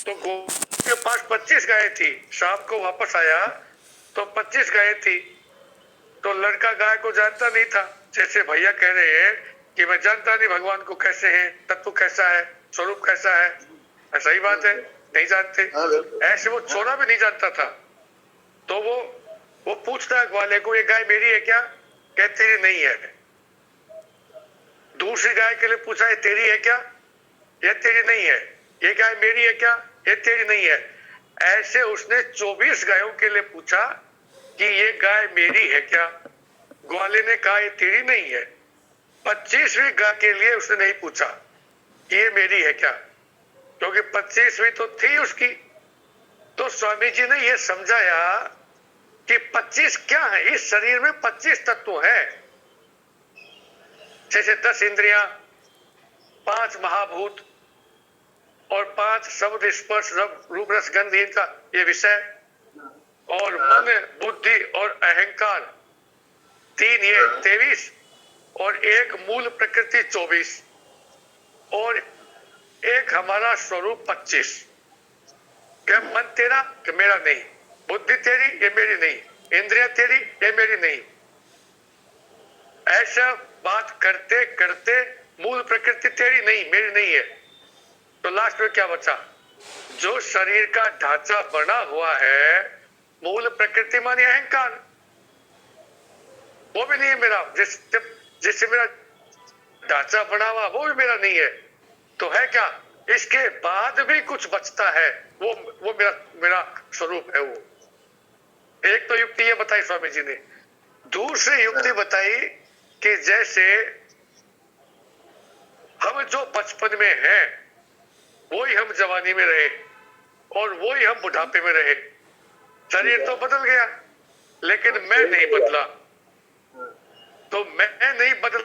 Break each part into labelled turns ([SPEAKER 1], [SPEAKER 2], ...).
[SPEAKER 1] तो गो के पास 25 गाय थी, शाम को वापस आया तो 25 गाय थी। तो लड़का गाय को जानता नहीं था, जैसे भैया कह रहे हैं कि मैं जानता नहीं भगवान को कैसे है, तत्व कैसा है, स्वरूप कैसा है। सही बात है, नहीं जानते। ऐसे वो छोरा भी नहीं जानता था। तो वो पूछता है ग्वाले को, ये गाय मेरी है क्या? कहते ही नहीं है। दूसरी गाय के लिए पूछा, ये तेरी है क्या? ये तेरी नहीं है। ये गाय मेरी है क्या? ये तेरी नहीं है। ऐसे उसने 24 गायों के लिए पूछा कि ये गाय मेरी है क्या? ग्वाले ने कहा ये तेरी नहीं है। 25वीं गाय के लिए उसने नहीं पूछा कि ये मेरी है क्या, क्योंकि 25वीं तो थी उसकी। तो स्वामी जी ने यह समझाया कि 25 क्या है, इस शरीर में 25 तत्व है। जैसे 10 इंद्रियां, 5 महाभूत और 5 शब्द स्पर्श रूप रस गंध इनका ये विषय, और मन बुद्धि और अहंकार 3 ये 23, और एक मूल प्रकृति 24, और एक हमारा स्वरूप 25। क्या मन तेरा कि मेरा नहीं, बुद्धि तेरी ये मेरी नहीं, इंद्रिया तेरी ये मेरी नहीं। ऐसा बात करते करते मूल प्रकृति तेरी नहीं मेरी नहीं है। तो लास्ट में क्या बचा? जो शरीर का ढांचा बना हुआ है, मूल प्रकृति मानी अहंकार, वो भी नहीं है मेरा। जिससे मेरा ढांचा बना हुआ वो भी मेरा नहीं है। तो है क्या? इसके बाद भी कुछ बचता है, वो मेरा स्वरूप है। वो एक तो युक्ति ये बताई स्वामी जी ने। दूसरी युक्ति बताई कि जैसे हम जो बचपन में हैं वही हम जवानी में रहे और वही हम बुढ़ापे में रहे। शरीर तो बदल गया लेकिन मैं नहीं बदला। तो मैं नहीं बदल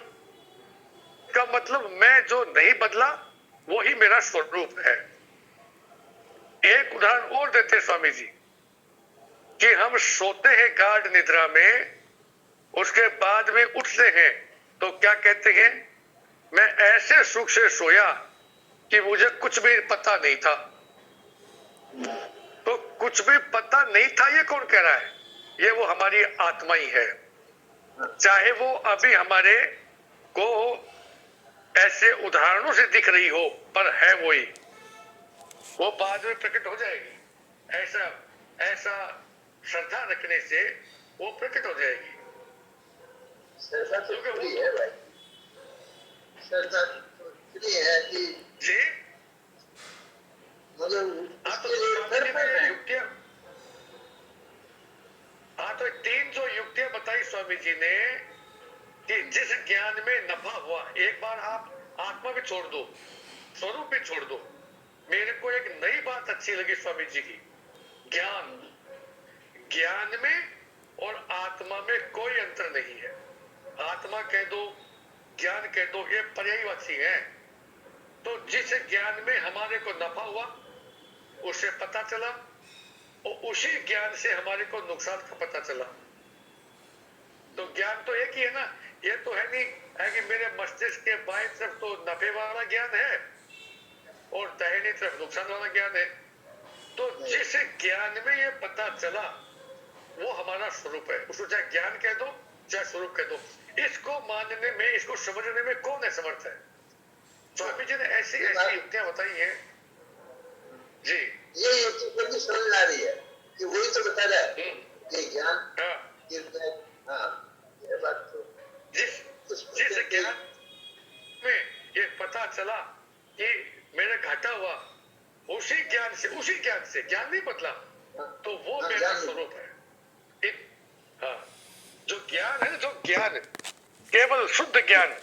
[SPEAKER 1] का मतलब मैं जो नहीं बदला वही मेरा स्वरूप है। एक उदाहरण और देते स्वामी जी कि हम सोते हैं गाढ़ निद्रा में, उसके बाद में उठते हैं तो क्या कहते हैं? मैं ऐसे सुख से सोया कि मुझे कुछ भी पता नहीं था। तो कुछ भी पता नहीं था ये कौन कह रहा है? ये वो हमारी आत्मा ही है। चाहे वो अभी हमारे को ऐसे उदाहरणों से दिख रही हो, पर है वही, वो बाद में प्रकट हो जाएगी। ऐसा श्रद्धा रखने से वो प्रकट हो जाएगी।
[SPEAKER 2] श्रद्धा तो फ्री है भाई, श्रद्धा तो फ्री है कि
[SPEAKER 1] जी
[SPEAKER 2] मतलब
[SPEAKER 1] तो 3 जो युक्तियां बताई स्वामी जी ने कि जिस ज्ञान में नफा हुआ, एक बार आप आत्मा भी छोड़ दो, स्वरूप भी छोड़ दो। मेरे को एक नई बात अच्छी लगी स्वामी जी की, ज्ञान में और आत्मा में कोई अंतर नहीं है। आत्मा कह दो, ज्ञान कह दो, ये पर्यायवाची है। तो जिस ज्ञान में हमारे को नफा हुआ उसे पता चला, और उसी ज्ञान से हमारे को नुकसान का पता चला। तो ज्ञान तो एक ही है ना। ये तो है नहीं है कि मेरे मस्तिष्क के बाएं तरफ तो नफे वाला ज्ञान है और दाहिनी तरफ नुकसान वाला ज्ञान है। तो जिस ज्ञान में ये पता चला वो हमारा स्वरूप है। उसको चाहे ज्ञान कह दो चाहे स्वरूप कह दो। इसको मानने में, इसको समझने में कौन है समर्थ है? स्वामी जी ने ऐसी युक्तियां बताई हैं जी।
[SPEAKER 2] ये युक्ति बड़ी समझ आ रही है कि वही तो बता रहा है कि ज्ञान ये बात तो
[SPEAKER 1] जिस ज्ञान में ये पता चला कि मेरा घाटा हुआ, उसी ज्ञान से ज्ञान नहीं बदला, तो वो मेरा स्वरूप है। हाँ, जो ज्ञान है, जो ज्ञान केवल शुद्ध ज्ञान